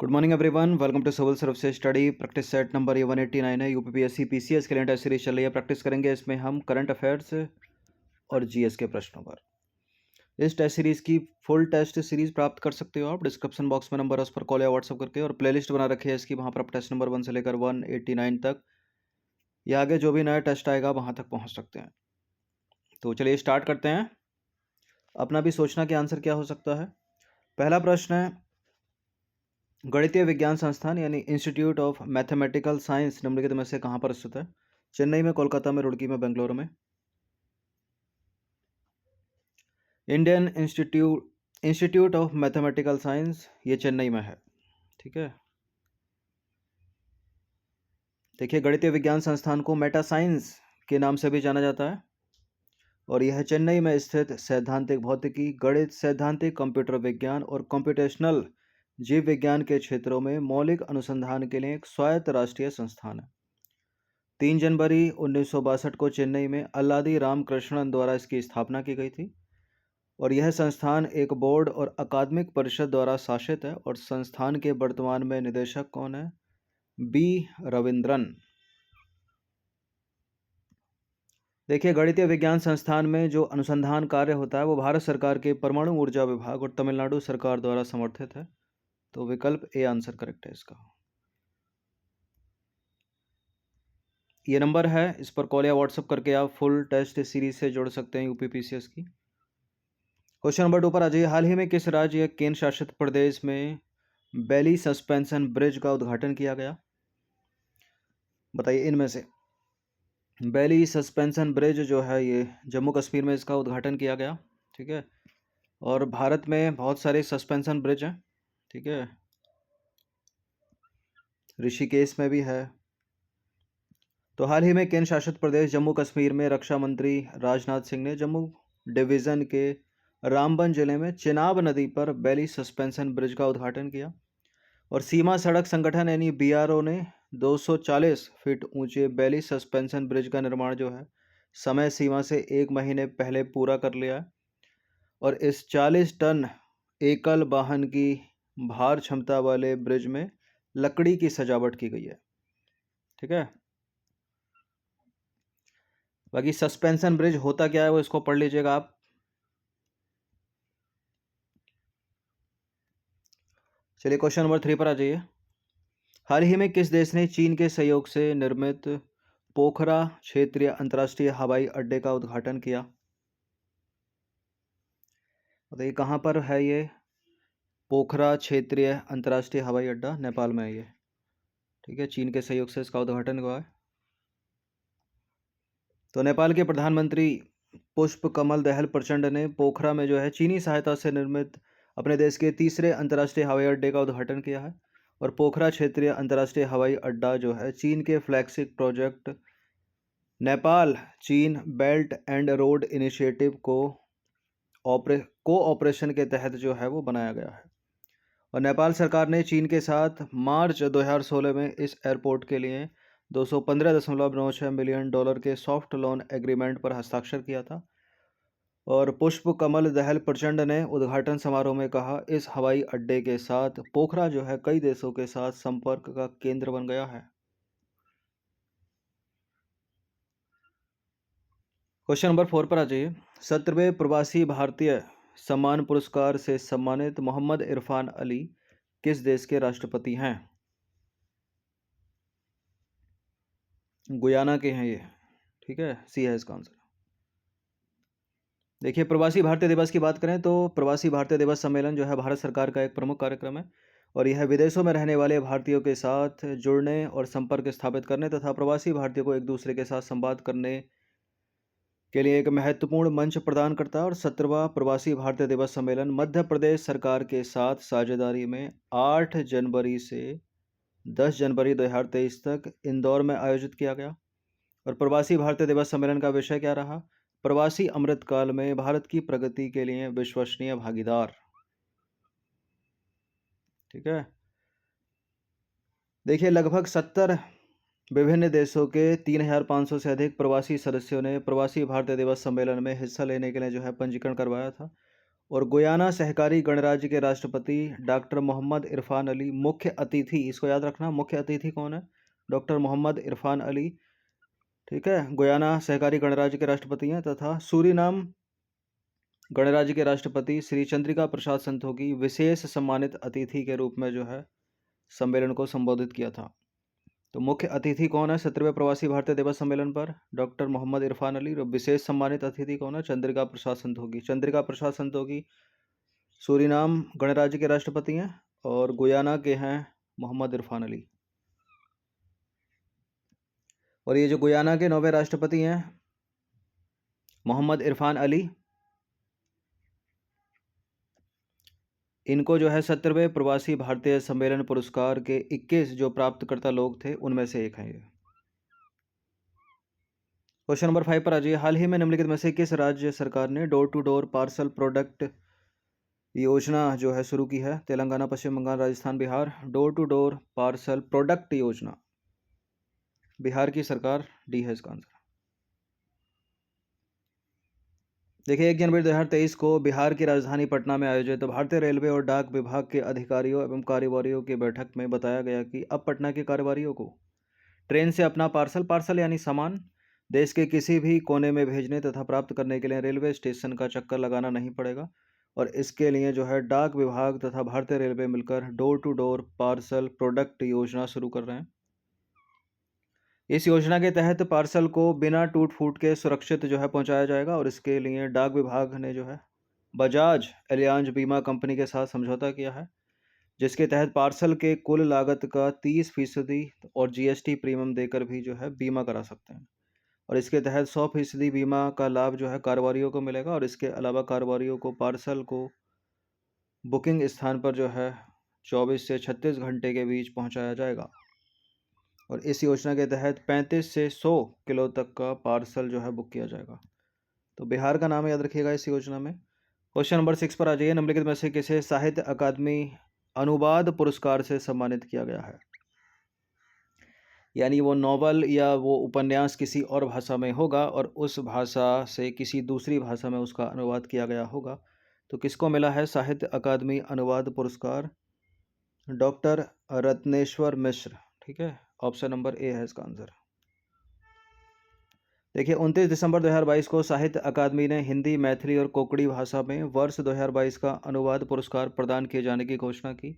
Good morning everyone, welcome to civil services study practice set number ये 189 है। UPPSC PCS के लिए test series चल रही है। प्रैक्टिस करेंगे इसमें हम करंट अफेयर्स और जीएस के प्रश्नों पर। इस टेस्ट सीरीज की फुल टेस्ट सीरीज प्राप्त कर सकते हो आप डिस्क्रिप्शन बॉक्स में नंबर है उस पर कॉल या व्हाट्सअप करके, और प्लेलिस्ट बना रखी है इसकी, वहाँ पर आप टेस्ट नंबर 1 से लेकर 189 तक या आगे जो भी नया टेस्ट आएगा वहाँ तक पहुँच सकते हैं। तो चलिए स्टार्ट करते हैं। अपना भी सोचना कि आंसर क्या हो सकता है। पहला प्रश्न है, गणितीय विज्ञान संस्थान यानी इंस्टीट्यूट ऑफ मैथमेटिकल साइंस निम्नलिखित में से कहाँ पर स्थित है? चेन्नई में, कोलकाता में, रुड़की में, बेंगलुरु में? Indian institute of mathematical science ये चेन्नई में है। ठीक है। देखिए, गणितीय विज्ञान संस्थान को मेटा साइंस के नाम से भी जाना जाता है और यह चेन्नई में स्थित सैद्धांतिक भौतिकी, गणित, सैद्धांतिक कंप्यूटर विज्ञान और कंप्यूटेशनल जीव विज्ञान के क्षेत्रों में मौलिक अनुसंधान के लिए एक स्वायत्त राष्ट्रीय संस्थान है। 3 जनवरी 1962 को चेन्नई में अल्लादी रामकृष्णन द्वारा इसकी स्थापना की गई थी और यह संस्थान एक बोर्ड और अकादमिक परिषद द्वारा शासित है। और संस्थान के वर्तमान में निदेशक कौन है? बी रविंद्रन। देखिए, गणितीय विज्ञान संस्थान में जो अनुसंधान कार्य होता है वो भारत सरकार के परमाणु ऊर्जा विभाग और तमिलनाडु सरकार द्वारा समर्थित है। तो विकल्प ए आंसर करेक्ट है इसका। ये नंबर है, इस पर कॉल या व्हाट्सएप करके आप फुल टेस्ट सीरीज से जुड़ सकते हैं यूपीपीसीएस की। क्वेश्चन नंबर 2 पर आ जाइए। हाल ही में किस राज्य या केंद्र शासित प्रदेश में बैली सस्पेंशन ब्रिज का उद्घाटन किया गया? बताइए इनमें से। बैली सस्पेंशन ब्रिज जो है ये जम्मू कश्मीर में इसका उद्घाटन किया गया। ठीक है। और भारत में बहुत सारे सस्पेंशन ब्रिज हैं। ठीक है। ऋषिकेश में भी है। तो हाल ही में केंद्र शासित प्रदेश जम्मू कश्मीर में रक्षा मंत्री राजनाथ सिंह ने जम्मू डिवीज़न के रामबन जिले में चिनाब नदी पर बैली सस्पेंशन ब्रिज का उद्घाटन किया। और सीमा सड़क संगठन यानी बीआरओ ने 240 फीट ऊंचे बैली सस्पेंशन ब्रिज का निर्माण जो है समय सीमा से 1 महीने पहले पूरा कर लिया है। और इस 40 टन एकल वाहन की भार क्षमता वाले ब्रिज में लकड़ी की सजावट की गई है। ठीक है। बाकी सस्पेंशन ब्रिज होता क्या है वो इसको पढ़ लीजिएगा आप। चलिए क्वेश्चन नंबर 3 पर आ जाइए। हाल ही में किस देश ने चीन के सहयोग से निर्मित पोखरा क्षेत्रीय अंतर्राष्ट्रीय हवाई अड्डे का उद्घाटन किया? बताइए कहाँ पर है ये पोखरा क्षेत्रीय अंतर्राष्ट्रीय हवाई अड्डा? नेपाल में है ये। ठीक है। चीन के सहयोग से इसका उद्घाटन हुआ है। तो नेपाल के प्रधानमंत्री पुष्प कमल दहल प्रचंड ने पोखरा में जो है चीनी सहायता से निर्मित अपने देश के तीसरे अंतर्राष्ट्रीय हवाई अड्डे का उद्घाटन किया है। और पोखरा क्षेत्रीय अंतर्राष्ट्रीय हवाई अड्डा जो है चीन के फ्लैगशिप प्रोजेक्ट नेपाल चीन belt and road initiative operation के तहत जो है वो बनाया गया है। और नेपाल सरकार ने चीन के साथ मार्च 2016 में इस एयरपोर्ट के लिए $215.96 मिलियन के सॉफ्ट लोन एग्रीमेंट पर हस्ताक्षर किया था। और पुष्प कमल दहल प्रचंड ने उद्घाटन समारोह में कहा, इस हवाई अड्डे के साथ पोखरा जो है कई देशों के साथ संपर्क का केंद्र बन गया है। क्वेश्चन नंबर 4 पर आ जाइए। 17वें प्रवासी भारतीय सम्मान पुरस्कार से सम्मानित मोहम्मद इरफान अली किस देश के राष्ट्रपति हैं? गुयाना के हैं ये। ठीक है। सी है इसका आंसर। देखिए, प्रवासी भारतीय दिवस की बात करें तो प्रवासी भारतीय दिवस सम्मेलन जो है भारत सरकार का एक प्रमुख कार्यक्रम है और यह विदेशों में रहने वाले भारतीयों के साथ जुड़ने और संपर्क स्थापित करने तथा प्रवासी भारतीयों को एक दूसरे के साथ संवाद करने के लिए एक महत्वपूर्ण मंच प्रदान करता है। और 17वां प्रवासी भारतीय दिवस सम्मेलन मध्य प्रदेश सरकार के साथ साझेदारी में 8 जनवरी से 10 जनवरी 2023 तक इंदौर में आयोजित किया गया। और प्रवासी भारतीय दिवस सम्मेलन का विषय क्या रहा? प्रवासी अमृतकाल में भारत की प्रगति के लिए विश्वसनीय भागीदार। ठीक है। देखिए, लगभग 70 विभिन्न देशों के 3500 से अधिक प्रवासी सदस्यों ने प्रवासी भारतीय दिवस सम्मेलन में हिस्सा लेने के लिए जो है पंजीकरण करवाया था। और गुयाना सहकारी गणराज्य के राष्ट्रपति डॉक्टर मोहम्मद इरफान अली मुख्य अतिथि, इसको याद रखना, मुख्य अतिथि कौन है? डॉक्टर मोहम्मद इरफान अली, ठीक है, गुयाना सहकारी गणराज्य के राष्ट्रपति हैं। तथा सूरीनाम गणराज्य के राष्ट्रपति श्री चंद्रिका प्रसाद संतोखी विशेष सम्मानित अतिथि के रूप में जो है सम्मेलन को संबोधित किया था। तो मुख्य अतिथि कौन है 17वें प्रवासी भारतीय दिवस सम्मेलन पर? डॉक्टर मोहम्मद इरफान अली। और विशेष सम्मानित अतिथि कौन है? चंद्रिका प्रसाद संतोखी। चंद्रिका प्रसाद संतोखी सूरीनाम गणराज्य के राष्ट्रपति हैं और गुयाना के हैं मोहम्मद इरफान अली। और ये जो गुयाना के 9वें राष्ट्रपति हैं मोहम्मद इरफान अली, इनको जो है 17वें प्रवासी भारतीय सम्मेलन पुरस्कार के 21 जो प्राप्तकर्ता लोग थे उनमें से एक हैं ये। क्वेश्चन नंबर 5 पर आ जाइए। हाल ही में निम्नलिखित में से किस राज्य सरकार ने door to door parcel product योजना जो है शुरू की है? Telangana, Paschim Bangal, Rajasthan, Bihar. Door to door parcel product योजना बिहार की सरकार, डी है इसका आंसर। देखिए 1 जनवरी 2023 को बिहार की राजधानी पटना में आयोजित तो भारतीय रेलवे और डाक विभाग के अधिकारियों एवं कारोबारियों की बैठक में बताया गया कि अब पटना के कारोबारियों को ट्रेन से अपना पार्सल यानी सामान देश के किसी भी कोने में भेजने तथा प्राप्त करने के लिए रेलवे स्टेशन का चक्कर लगाना नहीं पड़ेगा। और इसके लिए जो है डाक विभाग तथा भारतीय रेलवे मिलकर door to door parcel product योजना शुरू कर रहे हैं। इस योजना के तहत पार्सल को बिना टूट फूट के सुरक्षित जो है पहुंचाया जाएगा। और इसके लिए डाक विभाग ने जो है बजाज एलियांज बीमा कंपनी के साथ समझौता किया है, जिसके तहत पार्सल के कुल लागत का 30% और जीएसटी प्रीमियम देकर भी जो है बीमा करा सकते हैं। और इसके तहत 100% बीमा का लाभ जो है कारोबारियों को मिलेगा। और इसके अलावा कारोबारियों को पार्सल को बुकिंग स्थान पर जो है 24 से 36 घंटे के बीच पहुंचाया जाएगा। और इस योजना के तहत 35 से 100 किलो तक का पार्सल जो है बुक किया जाएगा। तो बिहार का नाम याद रखिएगा इस योजना में। क्वेश्चन नंबर 6 पर आ जाइए। निम्नलिखित में से किसे साहित्य अकादमी अनुवाद पुरस्कार से सम्मानित किया गया है? यानी वो नॉवल या वो उपन्यास किसी और भाषा में होगा और उस भाषा से किसी दूसरी भाषा में उसका अनुवाद किया गया होगा। तो किसको मिला है साहित्य अकादमी अनुवाद पुरस्कार? डॉक्टर रत्नेश्वर मिश्र, ठीक है, ऑप्शन नंबर ए है इसका आंसर। देखिए 29 दिसंबर 2022 को साहित्य अकादमी ने हिंदी, मैथिली और कोंकणी भाषा में वर्ष 2022 का अनुवाद पुरस्कार प्रदान किए जाने की घोषणा की,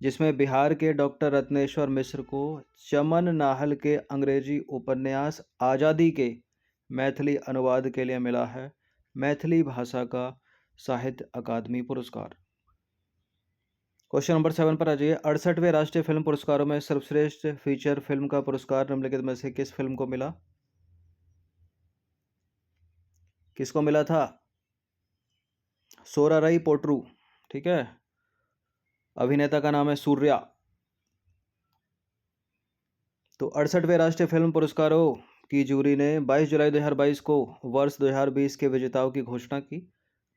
जिसमें बिहार के डॉक्टर रत्नेश्वर मिश्र को चमन नाहल के अंग्रेजी उपन्यास आज़ादी के मैथिली अनुवाद के लिए मिला है मैथिली भाषा का साहित्य अकादमी पुरस्कार। क्वेश्चन नंबर 7 पर आ जाइए। 68वें राष्ट्रीय फिल्म पुरस्कारों में सर्वश्रेष्ठ फीचर फिल्म का पुरस्कार निम्नलिखित में से किस फिल्म को मिला? किसको मिला था? सोराराई पोट्रू, ठीक है, अभिनेता का नाम है सूर्या। तो 68वें राष्ट्रीय फिल्म पुरस्कारों की जूरी ने 22 जुलाई 2022 को वर्ष 2020 के विजेताओं की घोषणा की,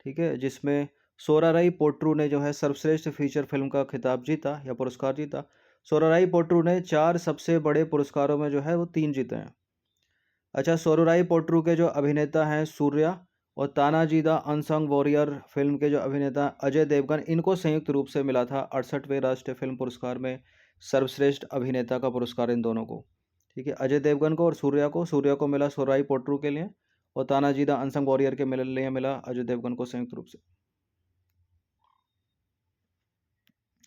ठीक है, जिसमें सोराराई पोट्रू ने जो है सर्वश्रेष्ठ फीचर फिल्म का खिताब जीता या पुरस्कार जीता। सोराराई पोट्रू ने 4 सबसे बड़े पुरस्कारों में जो है वो 3 जीते हैं। अच्छा, सोराराई पोट्रू के जो अभिनेता हैं सूर्या और Tanaji the unsung warrior film के जो अभिनेता अजय देवगन, इनको संयुक्त रूप से मिला था 68वें राष्ट्रीय फिल्म पुरस्कार में सर्वश्रेष्ठ अभिनेता का पुरस्कार इन दोनों को, ठीक है, अजय देवगन को और सूर्या को मिला सोराराई पोट्रू के लिए और तानाजी द अनसंग वॉरियर के लिए मिला अजय देवगन को संयुक्त रूप से।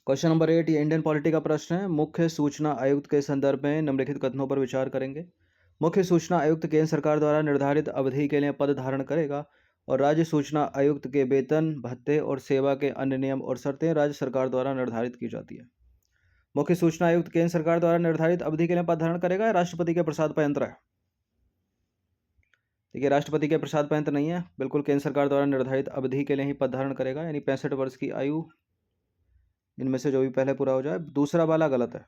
क्वेश्चन नंबर 8 ये इंडियन पॉलिटी का प्रश्न है। मुख्य सूचना आयुक्त के संदर्भ में निम्नलिखित कथनों पर विचार करेंगे। मुख्य सूचना आयुक्त केंद्र सरकार द्वारा निर्धारित अवधि के लिए पद धारण करेगा और राज्य सूचना आयुक्त के वेतन, भत्ते और सेवा के अन्य नियम और शर्तें राज्य सरकार द्वारा निर्धारित की जाती है। मुख्य सूचना आयुक्त केंद्र सरकार द्वारा निर्धारित अवधि के लिए पद धारण करेगा, राष्ट्रपति के प्रसाद पर यंत्र है। देखिए राष्ट्रपति के प्रसाद पर यंत्र नहीं है, बिल्कुल केंद्र सरकार द्वारा निर्धारित अवधि के लिए ही पद धारण करेगा, यानी 65 वर्ष की आयु, इनमें से जो भी पहले पूरा हो जाए। दूसरा वाला गलत है।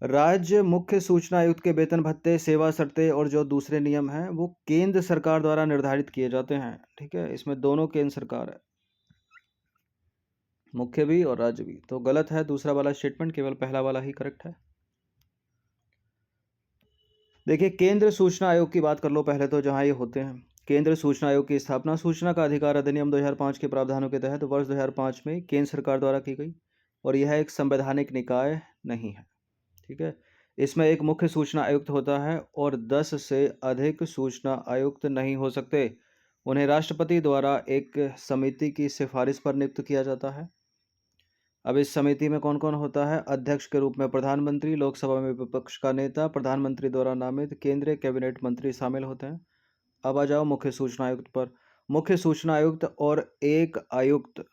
राज्य मुख्य सूचना आयुक्त के वेतन, भत्ते, सेवा शर्तें और जो दूसरे नियम हैं वो केंद्र सरकार द्वारा निर्धारित किए जाते हैं, ठीक है, इसमें दोनों केंद्र सरकार है, मुख्य भी और राज्य भी। तो गलत है दूसरा वाला स्टेटमेंट, केवल पहला वाला ही करेक्ट है। देखिए केंद्र सूचना आयोग की बात कर लो पहले तो, जहां ये होते हैं। केंद्र सूचना आयोग की स्थापना सूचना का अधिकार अधिनियम 2005 के प्रावधानों के तहत वर्ष 2005 में केंद्र सरकार द्वारा की गई और यह एक संवैधानिक निकाय नहीं है। ठीक है, इसमें एक मुख्य सूचना आयुक्त होता है और 10 से अधिक सूचना आयुक्त नहीं हो सकते। उन्हें राष्ट्रपति द्वारा एक समिति की सिफारिश पर नियुक्त किया जाता है। अब इस समिति में कौन कौन होता है? अध्यक्ष के रूप में प्रधानमंत्री, लोकसभा में विपक्ष का नेता, प्रधानमंत्री द्वारा नामित केंद्रीय कैबिनेट मंत्री शामिल होते हैं। अब आ जाओ मुख्य सूचना आयुक्त पर। मुख्य सूचना आयुक्त और एक आयुक्त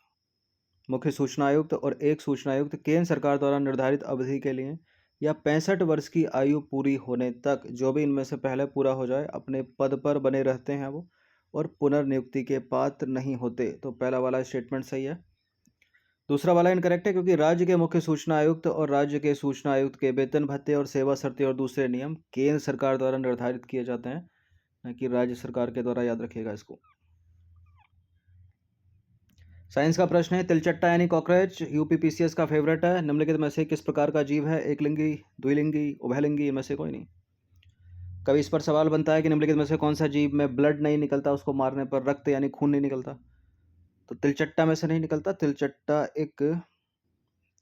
मुख्य सूचना आयुक्त और एक सूचना आयुक्त केंद्र सरकार द्वारा निर्धारित अवधि के लिए या 65 वर्ष की आयु पूरी होने तक, जो भी इनमें से पहले पूरा हो जाए, अपने पद पर बने रहते हैं वो और पुनर्नियुक्ति के पात्र नहीं होते। तो पहला वाला स्टेटमेंट सही है। दूसरा वाला इनकरेक्ट है, क्योंकि राज्य के मुख्य सूचना आयुक्त और राज्य के सूचना आयुक्त के वेतन भत्ते और सेवा शर्तें और दूसरे नियम केंद्र सरकार द्वारा निर्धारित किए जाते हैं, न कि राज्य सरकार के द्वारा। याद रखिएगा इसको। साइंस का प्रश्न है, तिलचट्टा यानी कॉकरोच यूपीपीसीएस का फेवरेट है। निम्नलिखित में से किस प्रकार का जीव है? एक लिंगी, द्विलिंगी, उभयलिंगी, इनमें से कोई नहीं। कभी इस पर सवाल बनता है कि निम्नलिखित में से कौन सा जीव में ब्लड नहीं निकलता, उसको मारने पर रक्त यानी खून नहीं निकलता? तो तिलचट्टा में से नहीं निकलता। तिलचट्टा एक,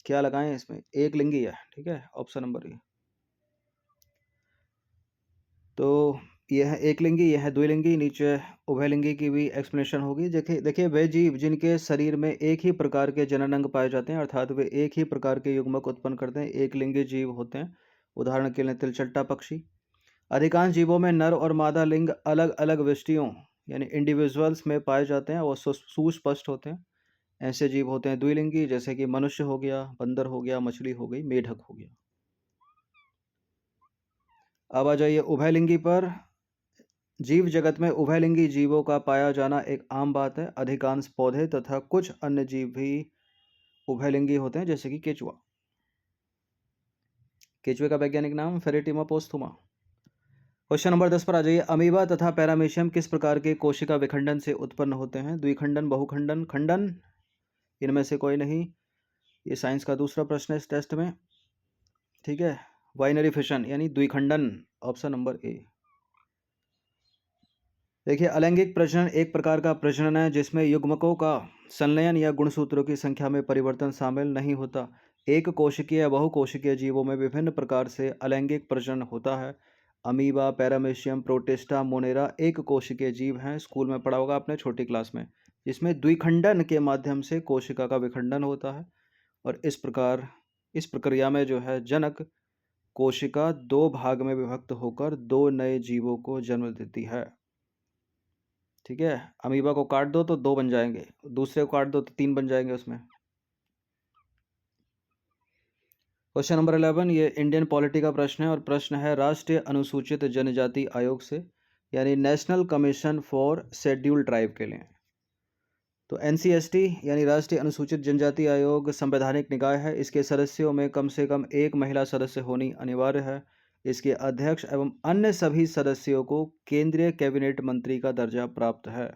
क्या लगाएं इसमें, एक लिंगी है। ठीक है, ऑप्शन नंबर ये। तो यह है एक लिंगी, यह है द्विलिंगी, नीचे उभयलिंगी की भी एक्सप्लेनेशन होगी। देखिए वे जीव जिनके शरीर में एक ही प्रकार के जनन अंग पाए जाते हैं, अर्थात वे एक ही प्रकार के युग्मक उत्पन्न करते हैं, एक लिंगी जीव होते हैं। उदाहरण के लिए तिलचट्टा पक्षी। अधिकांश जीवों में नर और मादा लिंग अलग अलग विष्टियों यानी इंडिविजुअल्स में पाए जाते हैं और सुस्पष्ट होते हैं। ऐसे जीव होते हैं द्विलिंगी, जैसे कि मनुष्य हो गया, बंदर हो गया, मछली हो गई, मेढक हो गया। अब आ जाइए उभयलिंगी पर। जीव जगत में उभयलिंगी जीवों का पाया जाना एक आम बात है। अधिकांश पौधे तथा कुछ अन्य जीव भी उभयलिंगी होते हैं, जैसे कि केचुआ। केचुए का वैज्ञानिक नाम फेरेटिमा पोस्थुमा। क्वेश्चन नंबर 10 पर आ जाइए। अमीबा तथा पैरामीशियम किस प्रकार के कोशिका विखंडन से उत्पन्न होते हैं? द्विखंडन, बहुखंडन, खंडन, इनमें से कोई नहीं। ये साइंस का दूसरा प्रश्न है इस टेस्ट में। ठीक है, बाइनरी फिशन यानी द्विखंडन, ऑप्शन नंबर ए। देखिए अलैंगिक प्रजनन एक प्रकार का प्रजनन है जिसमें युग्मकों का संलयन या गुणसूत्रों की संख्या में परिवर्तन शामिल नहीं होता। एक कोशिकीय या बहुकोशिकीय जीवों में विभिन्न प्रकार से अलैंगिक प्रजनन होता है। अमीबा, पैरामीशियम, प्रोटिस्टा, मोनेरा एक कोशिकीय जीव हैं। स्कूल में पढ़ा होगा आपने छोटी क्लास में, जिसमें द्विखंडन के माध्यम से कोशिका का विखंडन होता है और इस प्रक्रिया में जो है जनक कोशिका दो भाग में विभक्त होकर दो नए जीवों को जन्म देती है। ठीक है, अमीबा को काट दो तो दो बन जाएंगे, दूसरे को काट दो तो तीन बन जाएंगे उसमें। क्वेश्चन नंबर 11, ये इंडियन पॉलिटी का प्रश्न है और प्रश्न है राष्ट्रीय अनुसूचित जनजाति आयोग से यानी national commission for scheduled tribe के लिए। तो एनसीएसटी यानी राष्ट्रीय अनुसूचित जनजाति आयोग संवैधानिक निकाय है। इसके सदस्यों में कम से कम एक महिला सदस्य होनी अनिवार्य है। इसके अध्यक्ष एवं अन्य सभी सदस्यों को केंद्रीय कैबिनेट मंत्री का दर्जा प्राप्त है।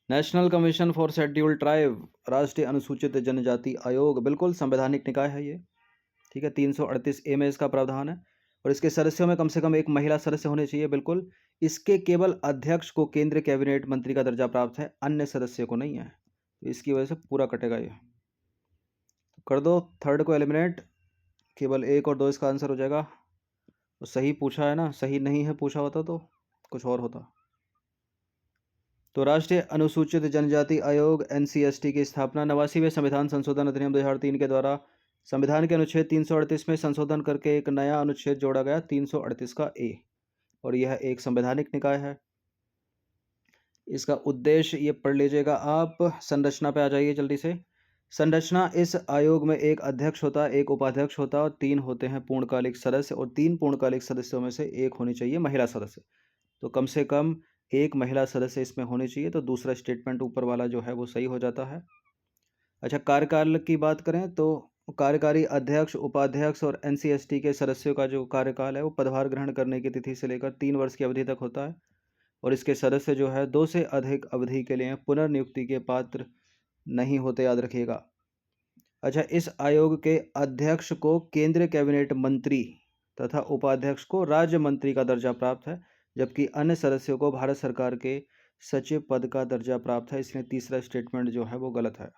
National commission for scheduled tribe, राष्ट्रीय अनुसूचित जनजाति आयोग, बिल्कुल संवैधानिक निकाय है ये। ठीक है, 338A में इसका प्रावधान है और इसके सदस्यों में कम से कम एक महिला सदस्य होने चाहिए। बिल्कुल, इसके केवल अध्यक्ष को केंद्रीय कैबिनेट मंत्री का दर्जा प्राप्त है, अन्य सदस्य को नहीं है। तो इसकी वजह से पूरा कटेगा ये। तो कर दो थर्ड को एलिमिनेट, केवल 1 और 2 इसका आंसर हो जाएगा। तो सही पूछा है ना, सही नहीं है पूछा होता तो कुछ और होता। तो राष्ट्रीय अनुसूचित जनजाति आयोग एनसीएसटी की स्थापना 89वें संविधान संशोधन अधिनियम 2003 के द्वारा संविधान के अनुच्छेद 338 में संशोधन करके एक नया अनुच्छेद जोड़ा गया, 338 का ए, और यह एक संवैधानिक निकाय है। इसका उद्देश्य ये पढ़ लीजिएगा आप। संरचना पे आ जाइए जल्दी से। संरचना, इस आयोग में एक अध्यक्ष होता है, एक उपाध्यक्ष होता है और 3 होते हैं पूर्णकालिक सदस्य, और 3 पूर्णकालिक सदस्यों में से एक होनी चाहिए महिला सदस्य। तो कम से कम एक महिला सदस्य इसमें होनी चाहिए। तो दूसरा स्टेटमेंट ऊपर वाला जो है वो सही हो जाता है। अच्छा, कार्यकाल की बात करें तो कार्यकारी अध्यक्ष, उपाध्यक्ष और एनसीएसटी के सदस्यों का जो कार्यकाल है वो पदभार ग्रहण करने की तिथि से लेकर 3 वर्ष की अवधि तक होता है और इसके सदस्य जो है 2 से अधिक अवधि के लिए पुनर्नियुक्ति के पात्र नहीं होते, याद रखिएगा। अच्छा, इस आयोग के अध्यक्ष को केंद्रीय कैबिनेट मंत्री तथा उपाध्यक्ष को राज्य मंत्री का दर्जा प्राप्त है। जबकि अन्य सदस्यों को भारत सरकार के सचिव पद का दर्जा प्राप्त है, इसलिए तीसरा स्टेटमेंट जो है वो गलत है।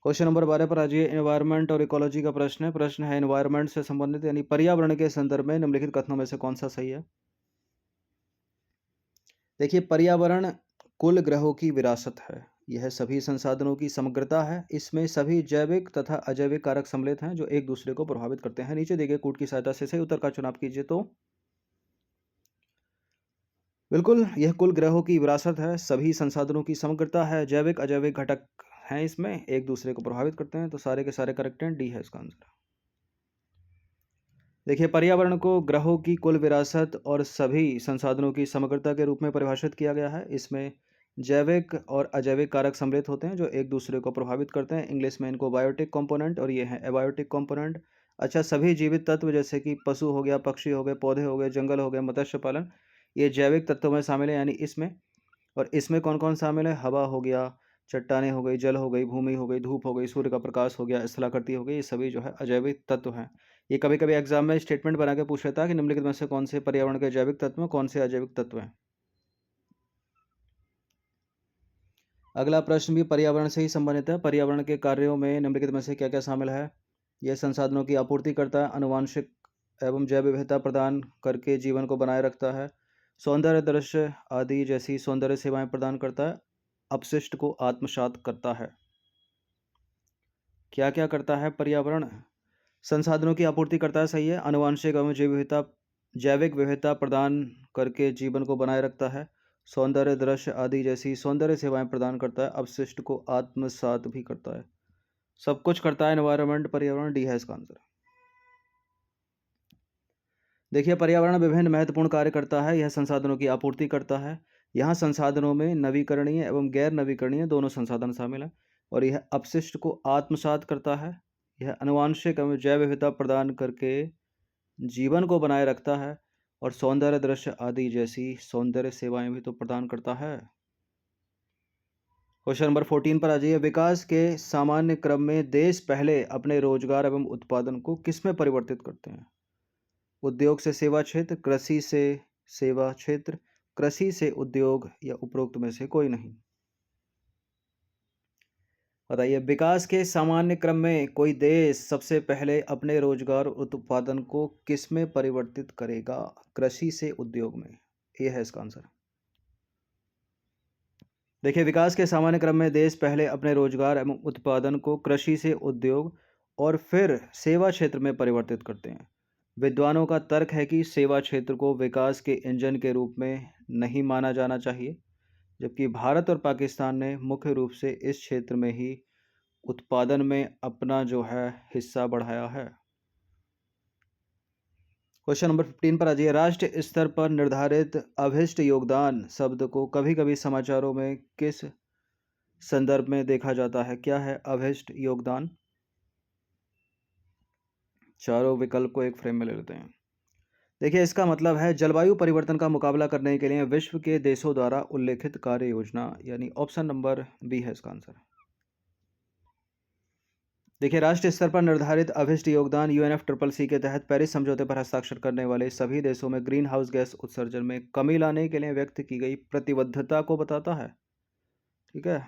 क्वेश्चन नंबर 12 पर आ जाइए। एनवायरनमेंट और इकोलॉजी का प्रश्न है एनवायरनमेंट से संबंधित यानी पर्यावरण के संदर्भ में निम्नलिखित कथनों में से कौन सा सही है। देखिए, पर्यावरण कुल ग्रहों की विरासत है। यह सभी संसाधनों की समग्रता है। इसमें सभी जैविक तथा अजैविक कारक सम्मिलित हैं जो एक दूसरे को प्रभावित करते हैं। नीचे दिए गए कूट की सहायता से सही उत्तर का चुनाव कीजिए। तो बिल्कुल, यह कुल ग्रहों की विरासत है, सभी संसाधनों की समग्रता है, जैविक अजैविक घटक हैं इसमें, एक दूसरे को प्रभावित करते हैं। तो सारे के सारे करेक्ट हैं, डी है इसका आंसर। देखिए, पर्यावरण को ग्रहों की कुल विरासत और सभी संसाधनों की समग्रता के रूप में परिभाषित किया गया है। इसमें जैविक और अजैविक कारक सम्मिलित होते हैं जो एक दूसरे को प्रभावित करते हैं। इंग्लिश में इनको बायोटिक कंपोनेंट और ये हैं एबायोटिक कंपोनेंट। अच्छा, सभी जीवित तत्व जैसे कि पशु हो गया, पक्षी हो गए, पौधे हो गए, जंगल हो गए, मत्स्य पालन, ये जैविक तत्वों में शामिल है यानी इसमें। और इसमें कौन कौन शामिल है? हवा हो गया, चट्टानें हो गई, जल हो गई, भूमि हो गई, धूप हो गई, सूर्य का प्रकाश हो गया, स्थलाकृति हो गई, ये सभी जो है अजैविक तत्व हैं। ये कभी कभी एग्जाम में स्टेटमेंट बना के पूछ लेता है कि निम्नलिखित में से कौन से पर्यावरण के जैविक तत्व हैं, कौन से अजैविक तत्व हैं। अगला प्रश्न भी पर्यावरण से ही संबंधित है। पर्यावरण के कार्यों में निम्नलिखित में से क्या क्या शामिल है? यह संसाधनों की आपूर्ति करता है, अनुवांशिक एवं जैव विविधता प्रदान करके जीवन को बनाए रखता है, सौंदर्य दृश्य आदि जैसी सौंदर्य सेवाएं प्रदान करता है, अपशिष्ट को आत्मसात करता है। क्या क्या करता है पर्यावरण? संसाधनों की आपूर्ति करता है, सही है। अनुवांशिक एवं जैविक विविधता प्रदान करके जीवन को बनाए रखता है, सौंदर्य दृश्य आदि जैसी सौंदर्य सेवाएं प्रदान करता है, अपशिष्ट को आत्मसात भी करता है। सब कुछ करता है एनवायरनमेंट, पर्यावरण, डी है इसका आंसर। देखिए, पर्यावरण विभिन्न महत्वपूर्ण कार्य करता है। यह संसाधनों की आपूर्ति करता है। यहाँ संसाधनों में नवीकरणीय एवं गैर नवीकरणीय दोनों संसाधन शामिल हैं। और यह अपशिष्ट को आत्मसात करता है। यह अनुवांशिक एवं जैव विविधता प्रदान करके जीवन को बनाए रखता है और सौंदर्य दृश्य आदि जैसी सौंदर्य सेवाएं भी तो प्रदान करता है। क्वेश्चन नंबर 14 पर आ जाइए। विकास के सामान्य क्रम में देश पहले अपने रोजगार एवं उत्पादन को किस में परिवर्तित करते हैं? उद्योग से सेवा क्षेत्र, कृषि से सेवा क्षेत्र, कृषि से उद्योग, या उपरोक्त में से कोई नहीं। बताइए, विकास के सामान्य क्रम में कोई देश सबसे पहले अपने रोजगार उत्पादन को किस में परिवर्तित करेगा? कृषि से उद्योग में, ये है इसका आंसर। देखिए, विकास के सामान्य क्रम में देश पहले अपने रोजगार एवं उत्पादन को कृषि से उद्योग और फिर सेवा क्षेत्र में परिवर्तित करते हैं। विद्वानों का तर्क है कि सेवा क्षेत्र को विकास के इंजन के रूप में नहीं माना जाना चाहिए, जबकि भारत और पाकिस्तान ने मुख्य रूप से इस क्षेत्र में ही उत्पादन में अपना जो है हिस्सा बढ़ाया है। क्वेश्चन नंबर 15 पर आ जाइए। राष्ट्र स्तर पर निर्धारित अभिष्ट योगदान शब्द को कभी कभी समाचारों में किस संदर्भ में देखा जाता है? क्या है अभिष्ट योगदान? चारों विकल्प को एक फ्रेम में ले लेते हैं। देखिए, इसका मतलब है जलवायु परिवर्तन का मुकाबला करने के लिए विश्व के देशों द्वारा उल्लेखित कार्य योजना, यानी ऑप्शन नंबर बी है इसका आंसर। देखिए, राष्ट्रीय स्तर पर निर्धारित अभिष्ट योगदान UNFCCC के तहत पेरिस समझौते पर हस्ताक्षर करने वाले सभी देशों में ग्रीन हाउस गैस उत्सर्जन में कमी लाने के लिए व्यक्त की गई प्रतिबद्धता को बताता है। ठीक है।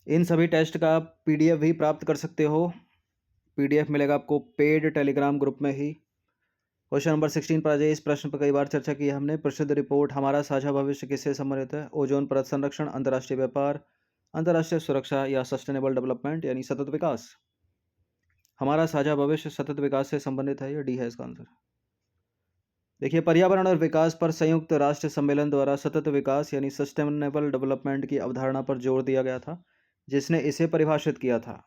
इन सभी टेस्ट का PDF भी प्राप्त कर सकते हो। PDF मिलेगा आपको पेड टेलीग्राम ग्रुप में ही। क्वेश्चन नंबर 16 पर आ जाइए। इस प्रश्न पर कई बार चर्चा की है हमने। प्रसिद्ध रिपोर्ट हमारा साझा भविष्य किससे संबंधित है? ओजोन परत संरक्षण, अंतर्राष्ट्रीय व्यापार, अंतर्राष्ट्रीय सुरक्षा, या सस्टेनेबल डेवलपमेंट यानी सतत विकास। हमारा साझा भविष्य सतत विकास से संबंधित है, ये डी है इसका आंसर। देखिए, पर्यावरण और विकास पर संयुक्त राष्ट्र सम्मेलन द्वारा सतत विकास यानी सस्टेनेबल डेवलपमेंट की अवधारणा पर जोर दिया गया था, जिसने इसे परिभाषित किया था।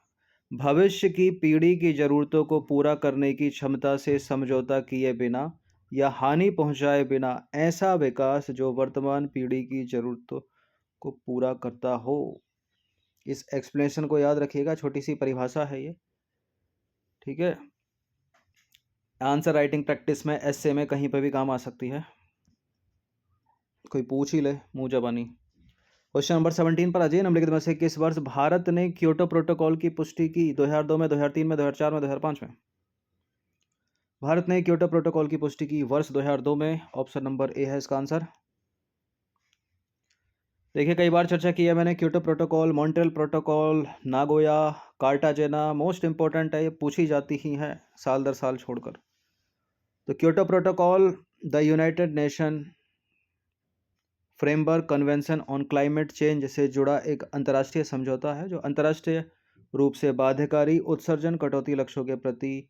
भविष्य की पीढ़ी की जरूरतों को पूरा करने की क्षमता से समझौता किए बिना या हानि पहुंचाए बिना ऐसा विकास जो वर्तमान पीढ़ी की जरूरतों को पूरा करता हो। इस एक्सप्लेनेशन को याद रखिएगा, छोटी सी परिभाषा है ये। ठीक है। आंसर राइटिंग प्रैक्टिस में, एस्से में, कहीं पर भी काम आ सकती है, कोई पूछ ही ले मुंह जबानी। क्वेश्चन नंबर 17 पर आ जाइए। निम्नलिखित में से किस वर्ष भारत ने क्योटो प्रोटोकॉल की पुष्टि की? 2002 में, 2003 में, 2004 में, 2005 में? भारत ने क्योटो प्रोटोकॉल की पुष्टि की वर्ष 2002 में। ऑप्शन नंबर ए है इसका आंसर। देखिए कई बार चर्चा की है मैंने, Kyoto protocol, Montreal protocol, Nagoya, Cartagena, most important है, ये पूछी जाती ही हैं साल दर साल छोड़कर। तो Kyoto protocol the United nation framework convention on climate change से जुड़ा एक अंतर्राष्ट्रीय समझौता है जो अंतर्राष्ट्रीय रूप से बाध्यकारी उत्सर्जन कटौती लक्ष्यों के प्रति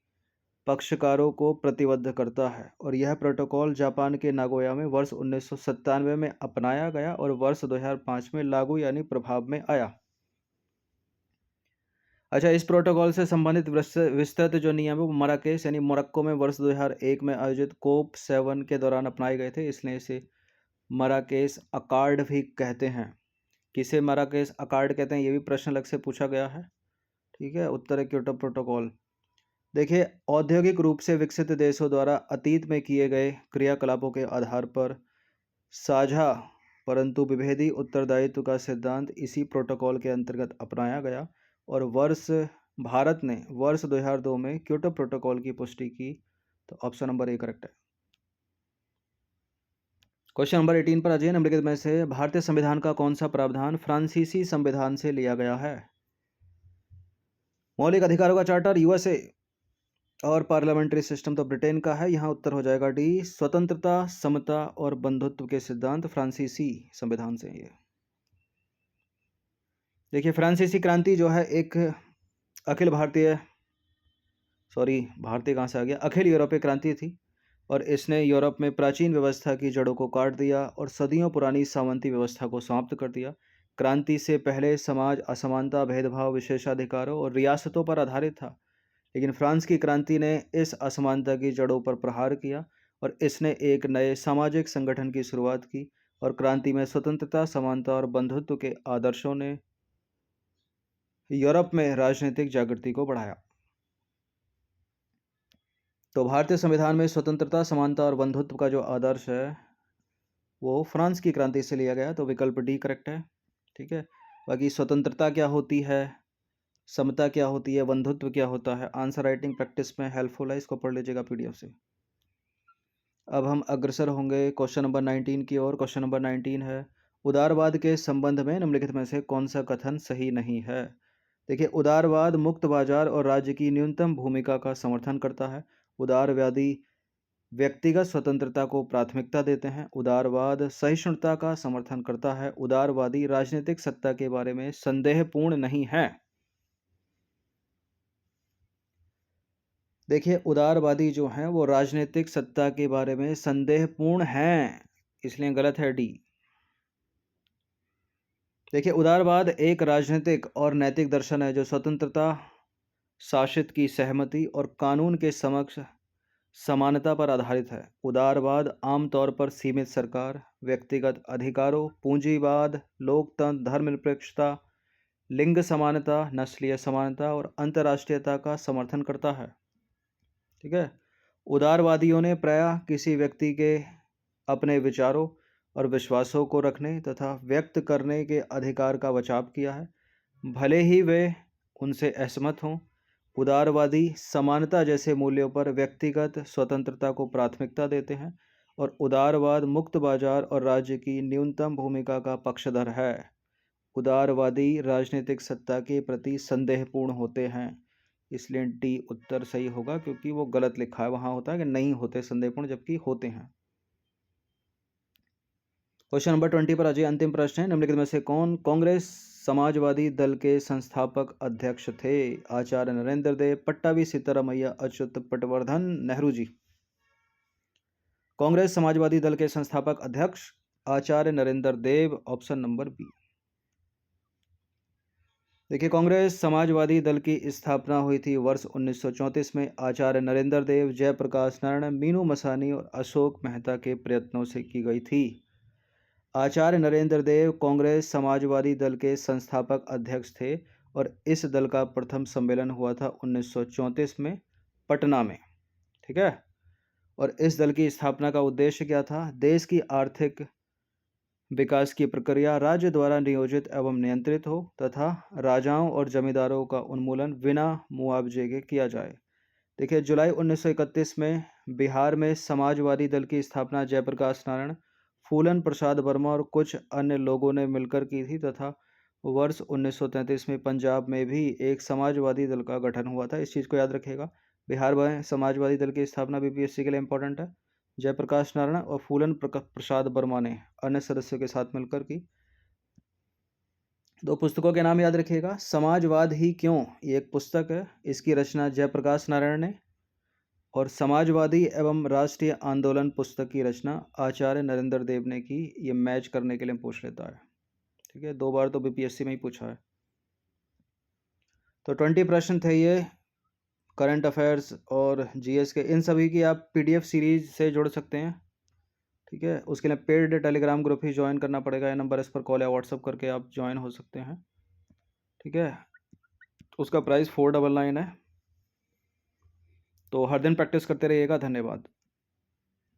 पक्षकारों को प्रतिबद्ध करता है, और यह प्रोटोकॉल जापान के नागोया में वर्ष 1997 में अपनाया गया और वर्ष 2005 में लागू यानी प्रभाव में आया। अच्छा, इस प्रोटोकॉल से संबंधित विस्तृत जो नियम है वो मराकेश यानी मोरक्को में वर्ष 2001 में आयोजित कोप 7 के दौरान अपनाए गए थे, इसलिए इसे मराकेश अकॉर्ड भी कहते हैं। किसे मराकेश अकॉर्ड कहते हैं ये भी प्रश्न अलग से पूछा गया है। ठीक है, उत्तर है क्योटो प्रोटोकॉल। देखिए, औद्योगिक रूप से विकसित देशों द्वारा अतीत में किए गए क्रियाकलापों के आधार पर साझा परंतु विभेदी उत्तरदायित्व का सिद्धांत इसी प्रोटोकॉल के अंतर्गत अपनाया गया और भारत ने वर्ष 2002 में क्योटो प्रोटोकॉल की पुष्टि की। तो ऑप्शन नंबर ए करेक्ट है। क्वेश्चन नंबर 18 पर आ जाइए। निम्नलिखित में से भारतीय संविधान का कौन सा प्रावधान फ्रांसीसी संविधान से लिया गया है? मौलिक अधिकारों का चार्टर यूएसए और पार्लियामेंट्री सिस्टम तो ब्रिटेन का है। यहाँ उत्तर हो जाएगा डी, स्वतंत्रता, समता और बंधुत्व के सिद्धांत फ्रांसीसी संविधान से। ये देखिए, फ्रांसीसी क्रांति जो है एक अखिल कहाँ से आ गया, अखिल यूरोपीय क्रांति थी और इसने यूरोप में प्राचीन व्यवस्था की जड़ों को काट दिया और सदियों पुरानी सामंती व्यवस्था को समाप्त कर दिया। क्रांति से पहले समाज असमानता, भेदभाव, विशेषाधिकारों और रियासतों पर आधारित था, लेकिन फ्रांस की क्रांति ने इस असमानता की जड़ों पर प्रहार किया और इसने एक नए सामाजिक संगठन की शुरुआत की और क्रांति में स्वतंत्रता, समानता और बंधुत्व के आदर्शों ने यूरोप में राजनीतिक जागृति को बढ़ाया। तो भारतीय संविधान में स्वतंत्रता, समानता और बंधुत्व का जो आदर्श है वो फ्रांस की क्रांति से लिया गया, तो विकल्प डी करेक्ट है। ठीक है, बाकी स्वतंत्रता क्या होती है, समता क्या होती है, बंधुत्व क्या होता है, आंसर राइटिंग प्रैक्टिस में हेल्पफुल है, इसको पढ़ लीजिएगा पीडीएफ से। अब हम अग्रसर होंगे क्वेश्चन नंबर 19 की ओर। क्वेश्चन नंबर 19 है, उदारवाद के संबंध में निम्नलिखित में से कौन सा कथन सही नहीं है? देखिए, उदारवाद मुक्त बाजार और राज्य की न्यूनतम भूमिका का समर्थन करता है। उदारवादी व्यक्तिगत स्वतंत्रता को प्राथमिकता देते हैं। उदारवाद सहिष्णुता का समर्थन करता है। उदारवादी राजनीतिक सत्ता के बारे में संदेहपूर्ण नहीं है। देखिए, उदारवादी जो हैं वो राजनीतिक सत्ता के बारे में संदेहपूर्ण हैं, इसलिए गलत है डी। देखिए, उदारवाद एक राजनीतिक और नैतिक दर्शन है जो स्वतंत्रता, शासित की सहमति और कानून के समक्ष समानता पर आधारित है। उदारवाद आमतौर पर सीमित सरकार, व्यक्तिगत अधिकारों, पूंजीवाद, लोकतंत्र, धर्मनिरपेक्षता, लिंग समानता, नस्लीय समानता और अंतर्राष्ट्रीयता का समर्थन करता है। ठीक है, उदारवादियों ने प्रायः किसी व्यक्ति के अपने विचारों और विश्वासों को रखने तथा व्यक्त करने के अधिकार का बचाव किया है, भले ही वे उनसे असहमत हों। उदारवादी समानता जैसे मूल्यों पर व्यक्तिगत स्वतंत्रता को प्राथमिकता देते हैं और उदारवाद मुक्त बाजार और राज्य की न्यूनतम भूमिका का पक्षधर है। उदारवादी राजनीतिक सत्ता के प्रति संदेहपूर्ण होते हैं, इसलिए डी उत्तर सही होगा, क्योंकि वो गलत लिखा है, वहाँ होता है कि नहीं होते संदेहपूर्ण, जबकि होते हैं। क्वेश्चन नंबर 20 पर अजय अंतिम प्रश्न है, निम्नलिखित में से कौन कांग्रेस समाजवादी दल के संस्थापक अध्यक्ष थे? आचार्य नरेंद्र देव, पट्टाभी सिद्धारमैया, अच्युत पटवर्धन, नेहरू जी। कांग्रेस समाजवादी दल के संस्थापक अध्यक्ष आचार्य नरेंद्र देव, ऑप्शन नंबर बी। देखिए, कांग्रेस समाजवादी दल की स्थापना हुई थी वर्ष 1934 में आचार्य नरेंद्र देव, जयप्रकाश नारायण, मीनू मसानी और अशोक मेहता के प्रयत्नों से की गई थी। आचार्य नरेंद्र देव कांग्रेस समाजवादी दल के संस्थापक अध्यक्ष थे और इस दल का प्रथम सम्मेलन हुआ था 1934 में पटना में। ठीक है, और इस दल की स्थापना का उद्देश्य क्या था? देश की आर्थिक विकास की प्रक्रिया राज्य द्वारा नियोजित एवं नियंत्रित हो तथा राजाओं और जमींदारों का उन्मूलन बिना मुआवजे के किया जाए। देखिए, जुलाई 1931 में बिहार में समाजवादी दल की स्थापना जयप्रकाश नारायण, फूलन प्रसाद वर्मा और कुछ अन्य लोगों ने मिलकर की थी तथा वर्ष 1933 में पंजाब में भी एक समाजवादी दल का गठन हुआ था। इस चीज़ को याद रखिएगा। बिहार में समाजवादी दल की स्थापना बीपीएससी के लिए इंपॉर्टेंट है। जयप्रकाश नारायण और फूलन प्रसाद वर्मा ने अन्य सदस्यों के साथ मिलकर की। दो पुस्तकों के नाम याद रखिएगा। समाजवाद ही क्यों, ये एक पुस्तक है, इसकी रचना जयप्रकाश नारायण ने, और समाजवादी एवं राष्ट्रीय आंदोलन पुस्तक की रचना आचार्य नरेंद्र देव ने की। ये मैच करने के लिए पूछ लेता है, ठीक है, 2 बार तो बीपीएससी में ही पूछा है। तो 20 प्रश्न थे ये करंट अफेयर्स और जीएस के। इन सभी की आप पीडीएफ सीरीज से जुड़ सकते हैं, ठीक है। उसके लिए पेड टेलीग्राम ग्रुप ही ज्वाइन करना पड़ेगा। ये नंबर इस पर कॉल या व्हाट्सअप करके आप ज्वाइन हो सकते हैं, ठीक है। उसका प्राइस 499 है। तो हर दिन प्रैक्टिस करते रहिएगा। धन्यवाद।